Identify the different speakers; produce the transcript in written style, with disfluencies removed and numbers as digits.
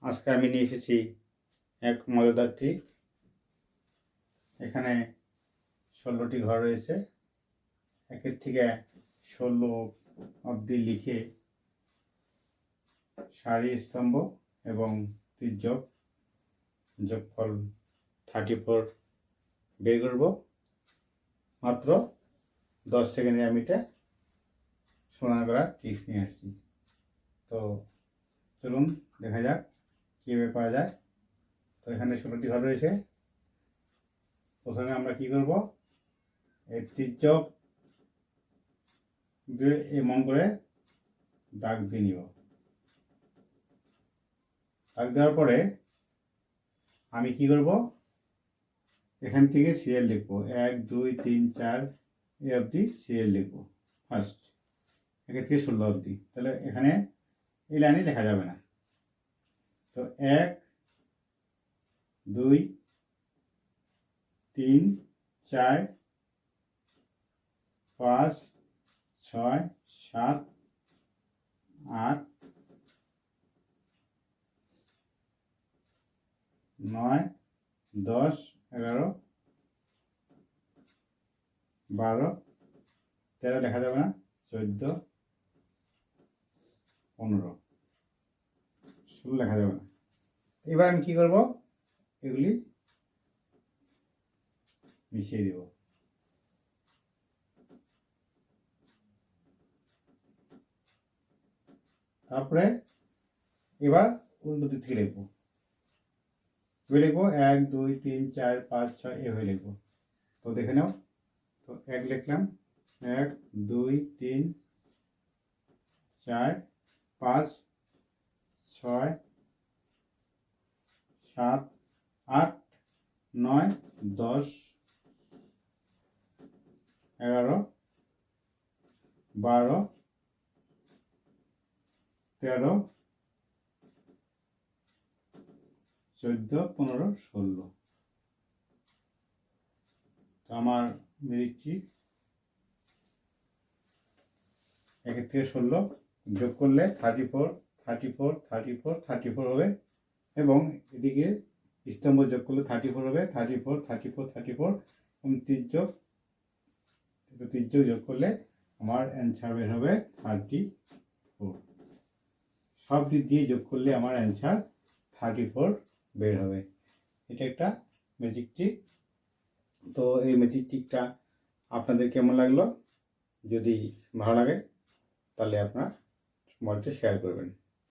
Speaker 1: আজকে আমি নিয়ে এসেছি এক মজাদার ট্রিক। এখানে 16টি ঘর রয়েছে। 1 থেকে 16 অবধি লিখে সারি, স্তম্ভ এবং তির্যক যোগফল 34 বের করব। মাত্র 10 সেকেন্ডে আমি এটা সমাধান করার ট্রিক্স নিয়ে আসছি। তো চলুন দেখা যাক কীভাবে করা যায়। তো এখানে 16টি ঘর রয়েছে। প্রথমে আমরা কি করব, এই তির্যক এমন করে দাগ দিয়ে নিব। দাগ দেওয়ার পরে আমি কি করব, এখান থেকে সিরিয়াল লিখবো। 1 2 3 4 এই অবধি সিরিয়াল লিখবো ফার্স্ট, 1 থেকে 16 অবধি। তাহলে এখানে এই লাইনে লেখা যাবে না। তো 1 2 3 4 5 6 7 8 9 10 11 12 13 লেখা যাবে না, 14 15 16 লেখা যাবে না। এবার আমি কি করব, এগুলি মিশিয়ে দেব। তারপরে এবার উল্টো দিক থেকে লিখবো। এবার লিখবো 1 2 3 4 5 6 এভাবে লিখবো। তো দেখে নাও। তো 1 লিখলাম, 1 2 3 4 5 6 7 8 9 10 11 12 13 14 15 16। তো আমার মিলিট্রি 1 থেকে 16 যোগ করলে 34 34 34 34 হবে, এবং এদিকে স্তম্ভ যোগ করলে 34 হবে, 34 34 34 এবং তির্যক যোগ করলে আমার অ্যান্সার বের হবে 34। সব দিক দিয়ে যোগ করলে আমার অ্যান্সার 34 বের হবে। এটা একটা ম্যাজিক ট্রিক। তো এই ম্যাজিক ট্রিকটা আপনাদের কেমন লাগলো? যদি ভালো লাগে তাহলে আপনারা মোবাইলটা শেয়ার করবেন।